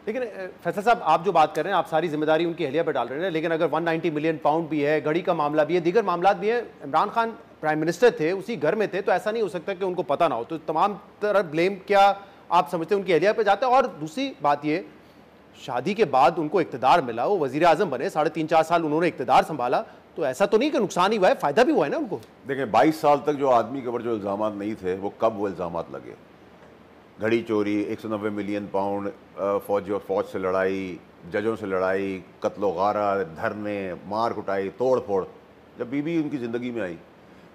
लेकिन फैसल साहब, आप जो बात कर रहे हैं, आप सारी जिम्मेदारी उनकी अहलिया पर डाल रहे हैं, लेकिन अगर 190 मिलियन पाउंड भी है, घड़ी का मामला भी है, दीगर मामला भी है, इमरान खान प्राइम मिनिस्टर थे, उसी घर में थे, तो ऐसा नहीं हो सकता कि उनको पता ना हो। तो तमाम तरह ब्लेम क्या आप समझते हैं उनकी अहलिया पर जाता है? और दूसरी बात ये, शादी के बाद उनको इक्तदार मिला, वो वजीर आजम बने, 3.5-4 साल उन्होंने इक्तदार संभाला, तो ऐसा तो नहीं कि नुकसान ही हुआ है, फायदा भी हुआ है ना उनको? देखें, 22 साल तक जो आदमी के ऊपर जो इल्ज़ाम नहीं थे, वो कब वो इल्ज़ाम लगे? घड़ी चोरी, 190 मिलियन पाउंड, फौज से लड़ाई, जजों से लड़ाई, कत्लो गारा, धरने, मार कुटाई, तोड़ फोड़। जब बीबी उनकी ज़िंदगी में आई,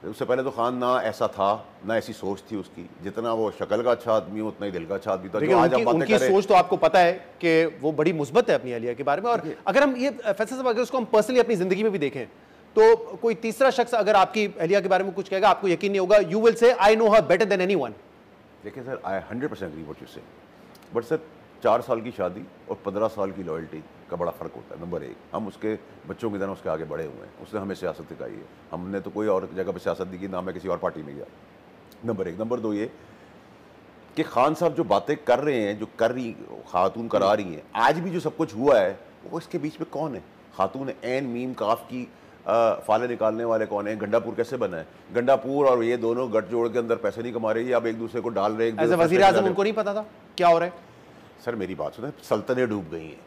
उससे पहले तो खान ना ऐसा था, ना ऐसी सोच थी उसकी। जितना वो शक्ल का अच्छा आदमी हो, उतना ही दिल का अच्छा आदमी था। जो आज उनकी सोच तो आपको पता है कि वो बड़ी मुस्बत है अपनी अहलिया के बारे में। और अगर हम ये फैसल साहब, अगर उसको हम पर्सनली अपनी ज़िंदगी में भी देखें, तो कोई तीसरा शख्स अगर आपकी अहलिया के बारे में कुछ कहेगा, आपको यकीन नहीं होगा, you will say I know her better than anyone. देखिए sir, I 100% agree what you say, but sir 4 साल की शादी और 15 साल की लॉयल्टी का बड़ा फ़र्क होता है। नंबर 1, हम उसके बच्चों की तरह उसके आगे बढ़े हुए हैं, उसने हमें सियासत सिखाई है, हमने तो कोई और जगह पर सियासत नहीं की, ना मैं किसी और पार्टी में गया। नंबर 1। नंबर 2 ये कि खान साहब जो बातें कर रहे हैं, जो कर रही खातून करा रही हैं, आज भी जो सब कुछ हुआ है, वो इसके बीच में कौन है? खातून एन मीम काफ की फाले निकालने वाले कौन है? गंडापुर कैसे बना है? गंडापुर और ये दोनों गठजोड़ के अंदर पैसे नहीं कमा रहे, अब एक दूसरे को डाल रहे हैं। वज़ीर आज़म उनको नहीं पता था क्या हो रहा है? सर मेरी बात सुने, सल्तनतें डूब गई हैं।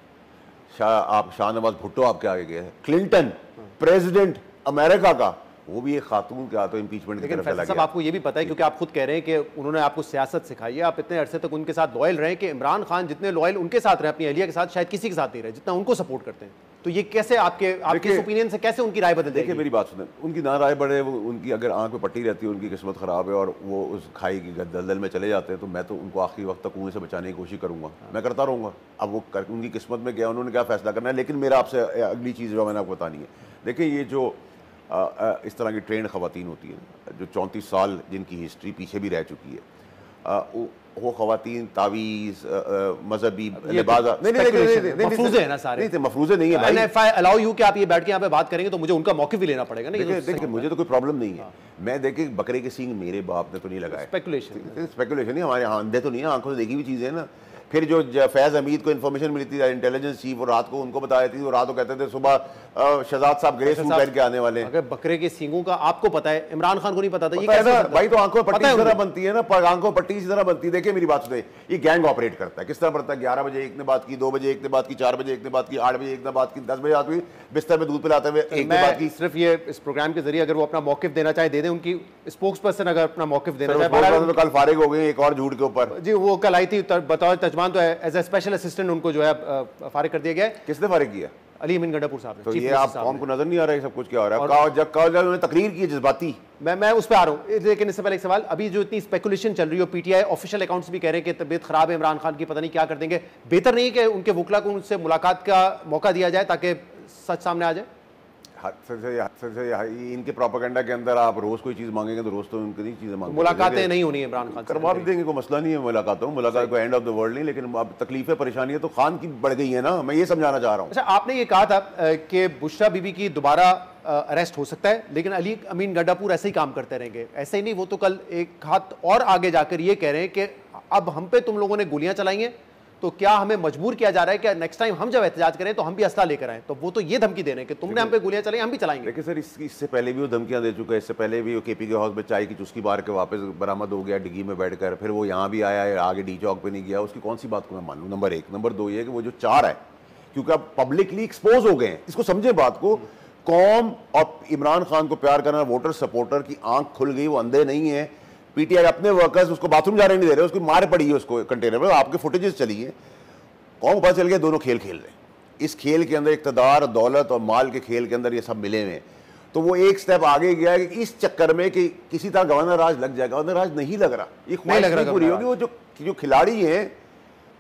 शाहनवाज भुट्टो आपके आगे गए हैं, क्लिंटन प्रेसिडेंट अमेरिका का, वो भी एक खातून के हाथों इम्पीचमेंट की तरफ चला गया। आपको ये भी पता है, क्योंकि आप खुद कह रहे हैं कि उन्होंने आपको सियासत सिखाई है, आप इतने अरसे तक उनके साथ लॉयल रहे कि इमरान खान जितने लॉयल उनके साथ रहे अपनी अहलिया के साथ, शायद किसी के साथ नहीं रहे जितना उनको सपोर्ट करते हैं। तो ये कैसे आपके ओपिनियन से कैसे उनकी राय बदल? देखिए मेरी बात सुने, उनकी ना राय बढ़े, वो उनकी अगर आंख में पट्टी रहती है, उनकी किस्मत ख़राब है और वो उस खाई की दलदल में चले जाते हैं, तो मैं तो उनको आखिरी वक्त तक कुएं से बचाने की कोशिश करूँगा, मैं करता रहूँगा। अब वो उनकी किस्मत में गया, उन्होंने क्या फैसला करना है। लेकिन मेरा आपसे अगली चीज़ जो मैंने आपको बतानी है, देखिए ये जो इस तरह की ट्रेंड ख़वातीन होती है, जो 34 साल जिनकी हिस्ट्री पीछे भी रह चुकी है, वो ख़वातीन तावीज़ मजहबी लिबासा मफरूज़े हैं ना सारे? नहीं, मफरूज़े नहीं है भाई। इफ आई अलाउ यू कि आप ये बैठ के यहाँ पे बात करेंगे तो मुझे उनका मौक़िफ़ भी लेना पड़ेगा ना। देखिए मुझे तो कोई प्रॉब्लम नहीं है, मैं देखिए बकरे के सींग मेरे बाप ने तो नहीं लगाया। स्पेकुलेशन नहीं, हमारे यहाँ अंधे तो नहीं है, आंखों से देखी हुई चीज़ें ना। फिर जो फैज़ हमीद को इन्फॉर्मेशन मिली थी इंटेलिजेंस चीफ, वो रात को उनको बताई थी, वो रात को कहते थे सुबह शहजाद साहब ग्रे सूट पहन के आने वाले हैं। अगर बकरे के सींगों का आपको पता है, इमरान खान को नहीं पता था, ये कैसे है भाई? तो आंखों पट्टी की तरह बनती है ना, आंखों पट्टी की तरह बनती है। देखिए मेरी बात सुनिए, ये गैंग ऑपरेट करता है, किस तरह बढ़ता है? 11 बजे एक ने बात की, 2 बजे एक ने बात की, 4 बजे एक ने बात की, 8 बजे एक ने बात की, 10 बजे आदमी बिस्तर में दूध पिलाते हुए एक ने बात की। सिर्फ ये इस प्रोग्राम के जरिए अगर वो अपना मौक़िफ़ देना चाहे दे दें, उनकी स्पोक्स पर्सन अगर अपना मौक़िफ़ देना चाहे। तो कल फारिग हो गए एक और झूठ के ऊपर जी, वो कल आई थी बतौर तर्जमान, तो एज ए स्पेशल असिस्टेंट उनको जो है फारिग कर दिया गया है। किसने फारिग किया? अली अमीन गंडापुर साहब ने। तो ये आप कौम को नजर नहीं आ रहा है सब कुछ क्या हो रहा है? जब उन्होंने तकरीर की जज्बाती, मैं उस पर आ रहा हूँ, लेकिन इससे पहले एक सवाल, अभी जो इतनी स्पेकुलेशन चल रही है, पीटीआई ऑफिशियल अकाउंट्स भी कह रहे हैं कि तबीयत खराब है इमरान खान की, पता नहीं क्या कर देंगे, बेहतर नहीं है कि उनके वकला को उनसे मुलाकात का मौका दिया जाए ताकि सच सामने आ जाए? इनके प्रोपेगेंडा के अंदर आप रोज कोई चीज मांगेंगे तो रोज तो उनकी नहीं चीजें मांगेंगे। मुलाकातें नहीं होनी है इमरान खान, करवा भी देंगे, कोई मसला नहीं है मुलाकात को एंड ऑफ द वर्ल्ड नहीं, लेकिन अब तकलीफें परेशानी है तो खान की बढ़ गई है ना, मैं ये समझाना चाह रहा हूँ। अच्छा, आपने ये कहा था कि बुशरा बीबी की दोबारा अरेस्ट हो सकता है, लेकिन अली अमीन गंडापुर ऐसे ही काम करते रहेंगे। ऐसे ही नहीं, वो तो कल एक हाथ और आगे जाकर ये कह रहे हैं कि अब हम पे तुम लोगों ने गोलियां चलाई हैं, तो क्या हमें मजबूर किया जा रहा है कि नेक्स्ट टाइम हम जब एहतजाज करें तो हम भी असला लेकर आए? तो वो तो ये धमकी दे रहे हैं कि तुमने हम पे गोलियां चलाई, हम भी चलाएंगे। देखिए सर, इससे पहले भी वो धमकियां दे चुका है। इससे पहले भी वो केपी के हाउस में चाय की चुस्की बार के वापस बरामद हो गया डिग्गी में बैठकर, फिर वो यहाँ भी आया है, आगे डी चौक पे नहीं गया। उसकी कौन सी बात को मैं मानूँ? नंबर 1। नंबर 2 ये कि वो जो 4 है, क्योंकि अब पब्लिकली एक्सपोज हो गए हैं, इसको समझे बात को। कौम और इमरान खान को प्यार करना वोटर सपोर्टर की आंख खुल गई, वो अंधे नहीं है। पीटीआई अपने वर्कर्स उसको बाथरूम जाने नहीं दे रहे, उसकी मार पड़ी है उसको कंटेनर में, आपके फुटेजेस चली है। कौन पता चल गया दोनों खेल खेल रहे। इस खेल के अंदर इक़्तिदार, दौलत और माल के खेल के अंदर ये सब मिले हुए हैं। तो वो एक स्टेप आगे गया है कि इस चक्कर में कि किसी तरह गवर्नर राज लग जाएगा। गवर्नर राज नहीं लग रहा, ये ख्वाहिश पूरी होगी। वो जो खिलाड़ी हैं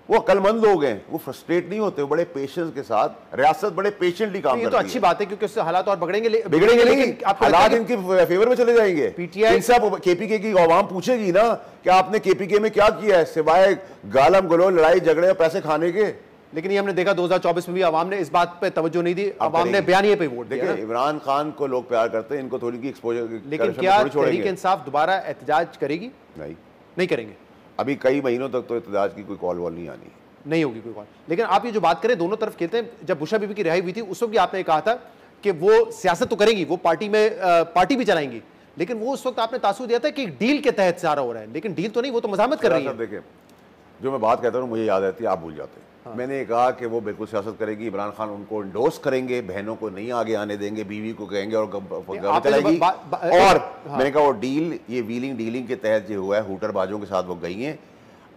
वो अक्लमंद लोग हैं, वो फ्रस्ट्रेट नहीं होते, वो बड़े पेशेंस के साथ रियासत बड़े पेशेंटली काम करती है। तो अच्छी बात है, क्योंकि उससे हालात और बिगड़ेंगे नहीं, हालात इनके फेवर में चले जाएंगे। पीटीआई केपीके की आवाम पूछेगी ना कि आपने केपीके में क्या किया है सिवाय गालम गलो, लड़ाई झगड़े और पैसे खाने के। लेकिन ये हमने देखा 2024 में भी आवाम ने इस बात पे तवज्जो नहीं दी, आवाम ने बयानिए पे वोट दिया। देखिए इमरान खान को लोग प्यार करते हैं, इनको थोड़ी की एक्सपोजर। लेकिन क्या तहरीक इंसाफ दोबारा एहतजाज करेगी? नहीं करेंगे। अभी कई महीनों तक तो एहतजाज की कोई कॉल वॉल नहीं आनी। नहीं होगी कोई कॉल। लेकिन आप ये जो बात करें दोनों तरफ कहते हैं, जब बुशरा बीबी की रिहाई हुई थी उस वक्त भी आपने कहा था कि वो सियासत तो करेंगी, वो पार्टी भी चलाएंगी, लेकिन वो उस वक्त आपने तासुर दिया था कि डील के तहत सारा हो रहा है, लेकिन डील तो नहीं, वो तो मजामत कर रही है। देखिए, जो मैं बात कहता हूँ मुझे याद आती है, आप भूल जाते हैं। मैंने कहा कि वो बिल्कुल सियासत करेगी, इमरान खान उनको इंडोर्स करेंगे, बहनों को नहीं आगे आने देंगे, बीवी को कहेंगे और घर चलाएगी। और मैंने कहा वो डील, ये व्हीलिंग डीलिंग के तहत जो हुआ है, हूटरबाजों के साथ वो गई हैं।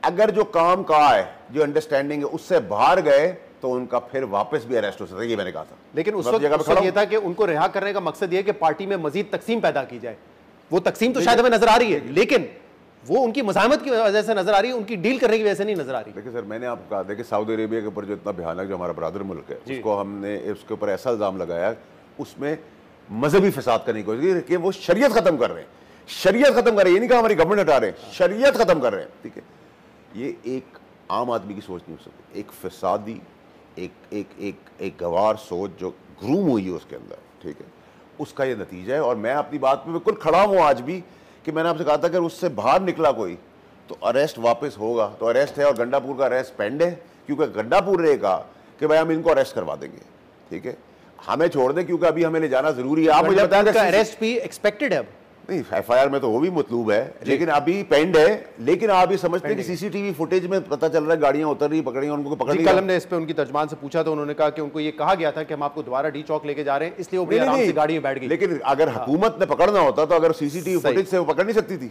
अगर जो काम कहा है, जो अंडरस्टैंडिंग है, उससे बाहर गए तो उनका फिर वापस भी अरेस्ट हो सकता है, ये मैंने कहा था। लेकिन उस वक्त ये था कि उनको रिहा करने का मकसद ये है कि पार्टी में मजीद तकसीम पैदा की जाए। वो तकसीम तो शायद हमें नजर आ रही है, लेकिन वो उनकी मज़ाहमत की वजह से नजर आ रही है, उनकी डील करने की वजह से नहीं नजर आ रही। देखिए सर, मैंने आपको कहा, देखिए सऊदी अरेबिया के ऊपर जो इतना भयानक, जो हमारा ब्रादर मुल्क है, उसको हमने उसके ऊपर ऐसा इल्ज़ाम लगाया, उसमें मजहबी फसाद करने की कोशिश की कि वो शरीयत खत्म कर रहे हैं, शरीयत खत्म कर रहे हैं। ये नहीं कहा हमारी गवर्नमेंट हटा रहे हैं, शरीयत खत्म कर रहे हैं। ठीक है, ये एक आम आदमी की सोच नहीं हो सकती, एक फसादी, एक गवार सोच जो ग्रूम हुई है उसके अंदर, ठीक है, उसका ये नतीजा है। और मैं अपनी बात पे बिल्कुल खड़ा हूँ आज भी कि मैंने आपसे कहा था कि अगर उससे बाहर निकला कोई तो अरेस्ट वापस होगा, तो अरेस्ट है। और गंडापुर का अरेस्ट पेंड है, क्योंकि गंडापुर ने कहा कि भाई हम इनको अरेस्ट करवा देंगे, ठीक है, हमें छोड़ दें क्योंकि अभी हमें ले जाना जरूरी है। आप मुझे बताएं कि अरेस्ट भी एक्सपेक्टेड है? नहीं, एफआईआर में तो वो भी मतलूब है, लेकिन अभी पेंड है। लेकिन आप ये समझते हैं कि सीसीटीवी फुटेज में पता चल रहा है गाड़ियां उतर रही, पकड़ रही, उनको पकड़ लिया। कल हमने इस पे उनकी तर्जमान से पूछा तो उन्होंने कहा कि उनको ये कहा गया था कि हम आपको दोबारा डी चौक लेके जा रहे हैं, इसलिए वो बड़ी आराम से गाड़ी में बैठ गई। लेकिन अगर हुकूमत ने पकड़ना होता तो अगर सीसीटीवी फुटेज से वो पकड़ नहीं सकती थी।